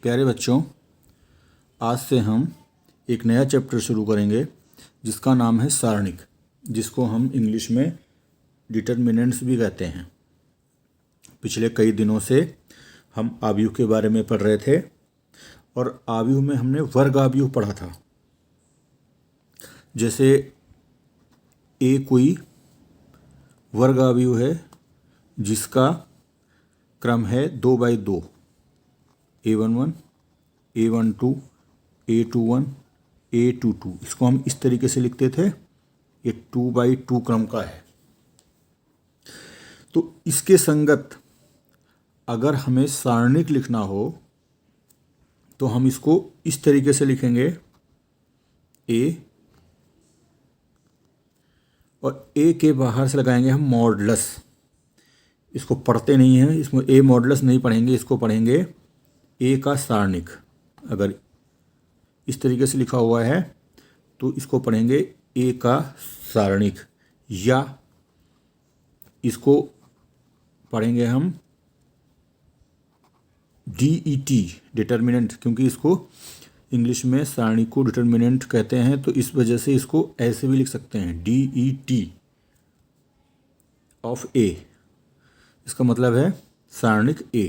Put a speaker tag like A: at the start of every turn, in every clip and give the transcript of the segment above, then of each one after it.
A: प्यारे बच्चों, आज से हम एक नया चैप्टर शुरू करेंगे जिसका नाम है सारणिक, जिसको हम इंग्लिश में डिटर्मिनेंट्स भी कहते हैं। पिछले कई दिनों से हम आव्यूह के बारे में पढ़ रहे थे और आव्यूह में हमने वर्ग आव्यूह पढ़ा था। जैसे ए कोई वर्ग आव्यूह है जिसका क्रम है 2/2, A11, A12, A21, A22। इसको हम इस तरीके से लिखते थे, ये 2/2 क्रम का है। तो इसके संगत अगर हमें सारणिक लिखना हो तो हम इसको इस तरीके से लिखेंगे, A और A के बाहर से लगाएंगे हम मॉडुलस। इसको पढ़ते नहीं हैं, इसमें A मॉडुलस नहीं पढ़ेंगे, इसको पढ़ेंगे A का सारणिक। अगर इस तरीके से लिखा हुआ है तो इसको पढ़ेंगे A का सारणिक, या इसको पढ़ेंगे हम DET डिटर्मिनेंट, क्योंकि इसको इंग्लिश में सारणी को डिटर्मिनेंट कहते हैं, तो इस वजह से इसको ऐसे भी लिख सकते हैं, DET ऑफ A। इसका मतलब है सारणिक A।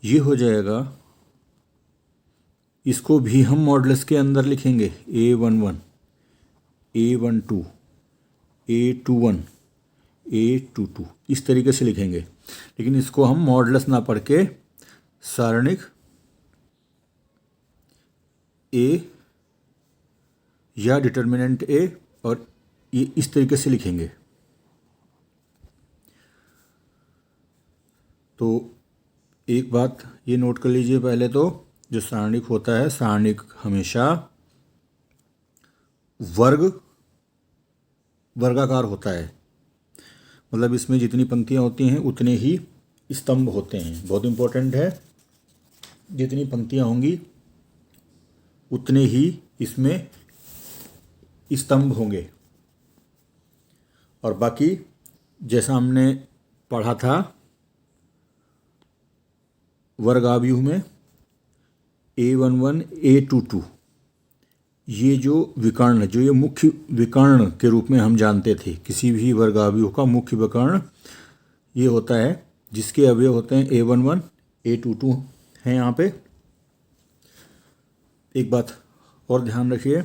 A: ये हो जाएगा। इसको भी हम मॉडुलस के अंदर लिखेंगे, A11, A12, A21, A22, इस तरीके से लिखेंगे। लेकिन इसको हम मॉडुलस ना पढ़ के सारणिक A या डिटर्मिनेंट A और ये इस तरीके से लिखेंगे। तो एक बात ये नोट कर लीजिए, पहले तो जो सारणिक होता है, सारणिक हमेशा वर्गाकार होता है। मतलब इसमें जितनी पंक्तियाँ होती हैं उतने ही स्तंभ होते हैं। बहुत इम्पोर्टेंट है, जितनी पंक्तियाँ होंगी उतने ही इसमें स्तंभ होंगे। और बाकी जैसा हमने पढ़ा था वर्ग आव्यूह में, A11, A22, ये जो विकर्ण, जो ये मुख्य विकर्ण के रूप में हम जानते थे, किसी भी वर्ग आव्यूह का मुख्य विकर्ण ये होता है जिसके अवयव होते हैं A11, A22 हैं। यहाँ पे एक बात और ध्यान रखिए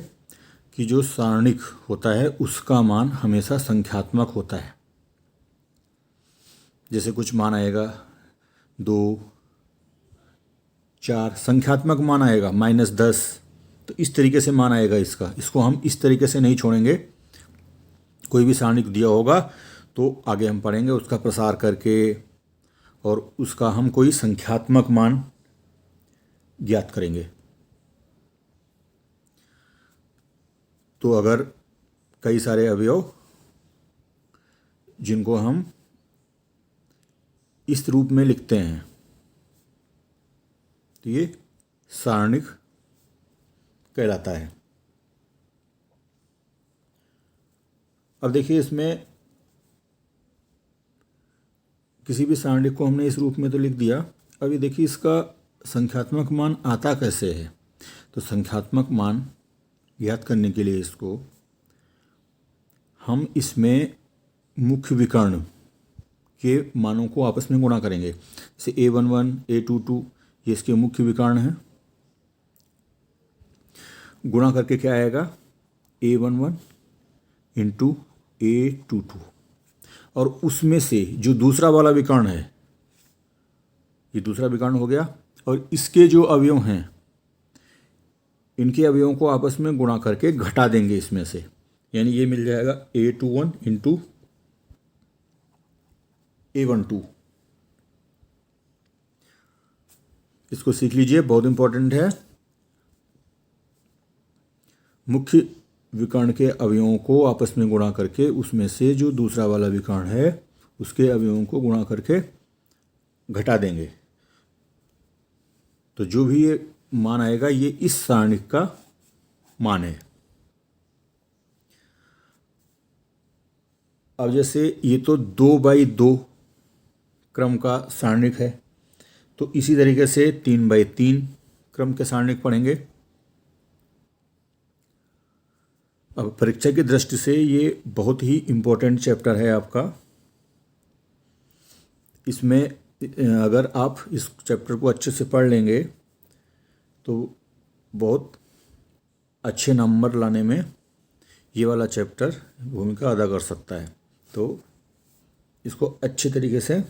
A: कि जो सारणिक होता है उसका मान हमेशा संख्यात्मक होता है। जैसे कुछ मान आएगा 2, 4, संख्यात्मक मान आएगा, -10, तो इस तरीके से मान आएगा इसका। इसको हम इस तरीके से नहीं छोड़ेंगे। कोई भी सारणिक दिया होगा तो आगे हम पढ़ेंगे उसका प्रसार करके, और उसका हम कोई संख्यात्मक मान ज्ञात करेंगे। तो अगर कई सारे अवयव जिनको हम इस रूप में लिखते हैं तो ये सारणिक कहलाता है। अब देखिए, इसमें किसी भी सारणिक को हमने इस रूप में तो लिख दिया। अब ये देखिए इसका संख्यात्मक मान आता कैसे है। तो संख्यात्मक मान ज्ञात करने के लिए इसको हम इसमें मुख्य विकर्ण के मानों को आपस में गुणा करेंगे। जैसे A11, A22 ये इसके मुख्य विकर्ण हैं। गुणा करके क्या आएगा, A11 इंटू A22, और उसमें से जो दूसरा वाला विकर्ण है, ये दूसरा विकर्ण हो गया, और इसके जो अवयव हैं इनके अवयवों को आपस में गुणा करके घटा देंगे इसमें से, यानी ये मिल जाएगा A21 इंटू A12। इसको सीख लीजिए, बहुत इंपॉर्टेंट है। मुख्य विकर्ण के अवयवों को आपस में गुणा करके उसमें से जो दूसरा वाला विकर्ण है उसके अवयवों को गुणा करके घटा देंगे। तो जो भी ये मान आएगा ये इस सारणिक का मान है। अब जैसे ये तो 2/2 क्रम का सारणिक है, तो इसी तरीके से 3x3 क्रम के सारणिक पढ़ेंगे। अब परीक्षा की दृष्टि से ये बहुत ही इम्पोर्टेंट चैप्टर है आपका। इसमें अगर आप इस चैप्टर को अच्छे से पढ़ लेंगे तो बहुत अच्छे नंबर लाने में ये वाला चैप्टर भूमिका अदा कर सकता है। तो इसको अच्छे तरीके से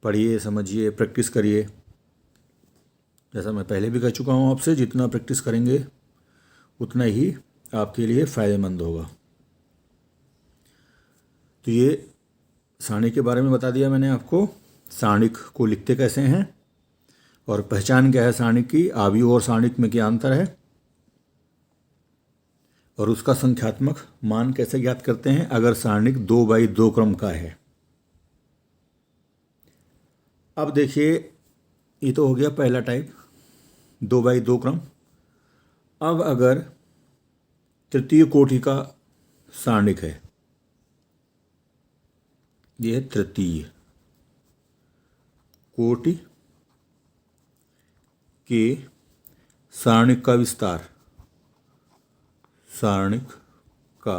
A: पढ़िए, समझिए, प्रैक्टिस करिए। जैसा मैं पहले भी कह चुका हूँ आपसे, जितना प्रैक्टिस करेंगे उतना ही आपके लिए फ़ायदेमंद होगा। तो ये सारणिक के बारे में बता दिया मैंने आपको। सारणिक को लिखते कैसे हैं और पहचान क्या है सारणिक की, आव्यूह और सारणिक में क्या अंतर है, और उसका संख्यात्मक मान कैसे ज्ञात करते हैं अगर सारणिक 2x2 क्रम का है। अब देखिए, ये तो हो गया पहला टाइप, 2x2 क्रम। अब अगर तृतीय कोटि का सारणिक है, यह तृतीय कोटि के सारणिक का विस्तार, सारणिक का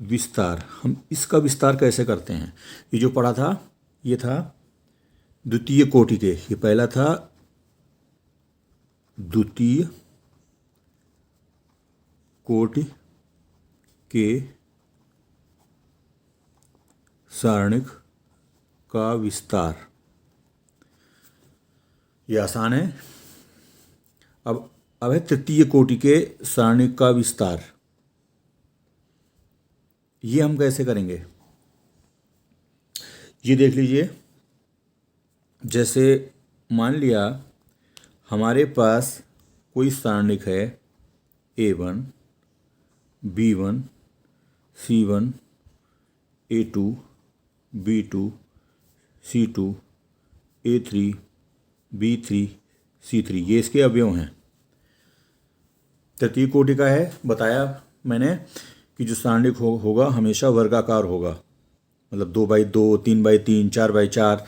A: विस्तार, हम इसका विस्तार कैसे करते हैं। ये जो पढ़ा था ये था द्वितीय कोटि के, ये पहला था द्वितीय कोटि के सारणिक का विस्तार। ये आसान है। अब है तृतीय कोटि के सारणिक का विस्तार। ये हम कैसे करेंगे, ये देख लीजिए। जैसे मान लिया हमारे पास कोई सारणिक है A1, B1, C1, A2, B2, C2, A3, B3, C3, ये इसके अवयव हैं। तृतीय कोटि का है, बताया मैंने कि जो सारणिक होगा हमेशा वर्गाकार होगा, मतलब 2x2, 3x3, 4x4।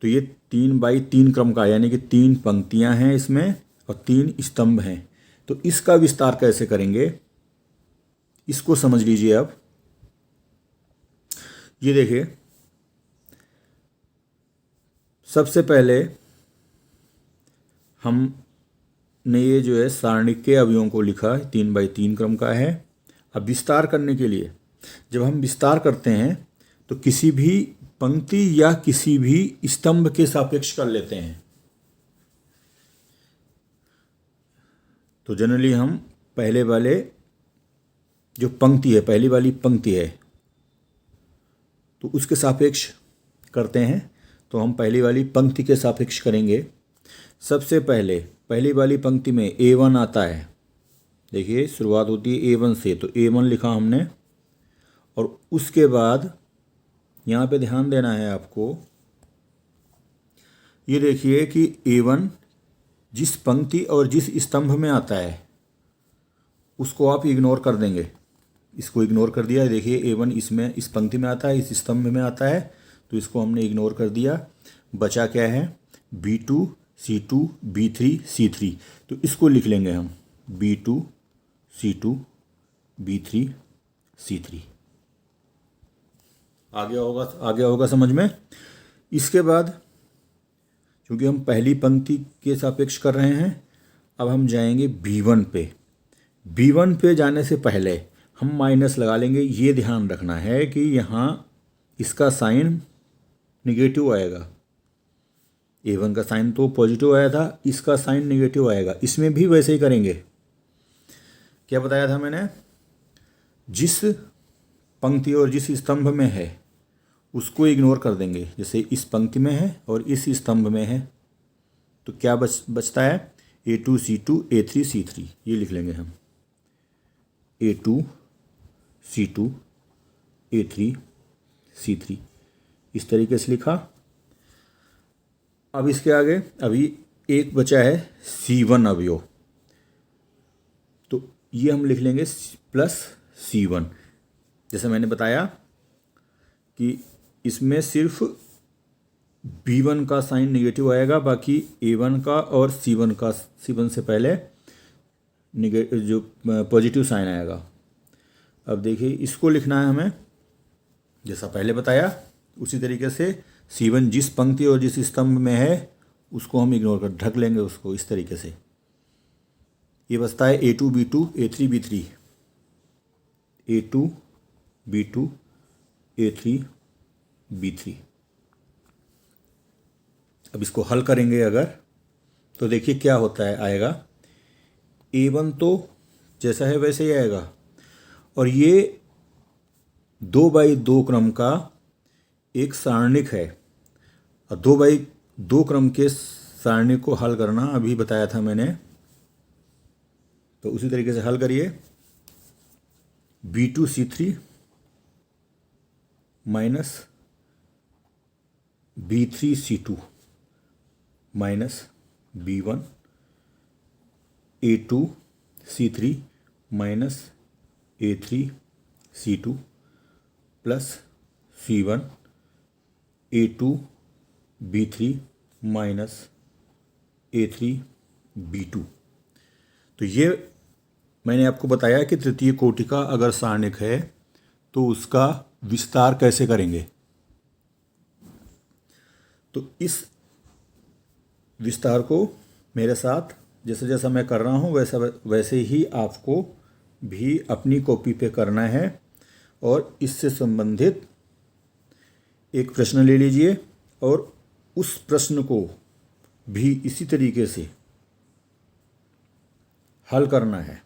A: तो ये 3x3 क्रम का, यानी कि 3 पंक्तियां हैं इसमें और 3 स्तंभ हैं। तो इसका विस्तार कैसे करेंगे, इसको समझ लीजिए। अब ये देखिए, सबसे पहले हमने ये जो है सारणिक के अवयवों को लिखा, 3x3 क्रम का है। अब विस्तार करने के लिए जब हम विस्तार करते हैं तो किसी भी पंक्ति या किसी भी स्तंभ के सापेक्ष कर लेते हैं। तो जनरली हम पहले वाले जो पंक्ति है, पहली वाली पंक्ति है, तो उसके सापेक्ष करते हैं। तो हम पहली वाली पंक्ति के सापेक्ष करेंगे। सबसे पहले पहली वाली पंक्ति में A1 आता है। देखिए, शुरुआत होती है A1 से, तो A1 लिखा हमने। और उसके बाद यहाँ पे ध्यान देना है आपको, ये देखिए कि A1 जिस पंक्ति और जिस स्तंभ में आता है उसको आप इग्नोर कर देंगे। इसको इग्नोर कर दिया। देखिए A1 इसमें, इस पंक्ति में आता है, इस स्तंभ में आता है, तो इसको हमने इग्नोर कर दिया। बचा क्या है, B2, C2, B3, C3। तो इसको लिख लेंगे हम, B2, C2, B3, C3। आ गया होगा समझ में। इसके बाद क्योंकि हम पहली पंक्ति के सापेक्ष कर रहे हैं, अब हम जाएंगे B1 पे। B1 पे जाने से पहले हम माइनस लगा लेंगे। ये ध्यान रखना है कि यहाँ इसका साइन निगेटिव आएगा। A1 का साइन तो पॉजिटिव आया था, इसका साइन निगेटिव आएगा। इसमें भी वैसे ही करेंगे। क्या बताया था मैंने, जिस पंक्ति और जिस स्तंभ में है उसको इग्नोर कर देंगे। जैसे इस पंक्ति में है और इस स्तंभ में है, तो क्या बचता है, A2, C2, A3, C3। ये लिख लेंगे हम, A2, C2, A3, C3। इस तरीके से लिखा। अब इसके आगे अभी एक बचा है C1 अवयव, तो ये हम लिख लेंगे प्लस C1। जैसे मैंने बताया कि इसमें सिर्फ B1 का साइन नेगेटिव आएगा, बाकी A1 का और C1 का, C1 से पहले जो पॉजिटिव साइन आएगा। अब देखिए इसको लिखना है हमें, जैसा पहले बताया उसी तरीके से C1 जिस पंक्ति और जिस स्तंभ में है उसको हम इग्नोर कर ढक लेंगे उसको इस तरीके से। ये बचता है A2 B2 A3 B3, A2 B2 A3 B3। अब इसको हल करेंगे अगर, तो देखिए क्या होता है, आएगा A1 तो जैसा है वैसे ही आएगा, और ये 2x2 क्रम का एक सारणिक है। और 2x2 क्रम के सारणिक को हल करना अभी बताया था मैंने, तो उसी तरीके से हल करिए। B2 C3 minus B3 C2 minus B1 A2 C3 minus A3 C2 plus C1 A2 B3 minus A3 B2। तो ये मैंने आपको बताया कि तृतीय कोटि का अगर सारणिक है तो उसका विस्तार कैसे करेंगे। तो इस विस्तार को मेरे साथ जैसे जैसा मैं कर रहा हूँ वैसे ही आपको भी अपनी कॉपी पे करना है, और इससे संबंधित एक प्रश्न ले लीजिए और उस प्रश्न को भी इसी तरीके से हल करना है।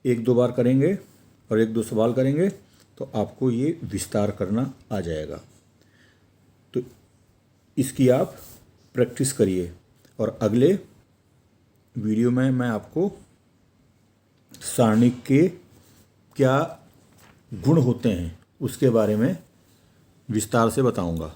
A: 1-2 बार करेंगे और 1-2 सवाल करेंगे तो आपको ये विस्तार करना आ जाएगा। तो इसकी आप प्रैक्टिस करिए, और अगले वीडियो में मैं आपको सारणिक के क्या गुण होते हैं उसके बारे में विस्तार से बताऊंगा।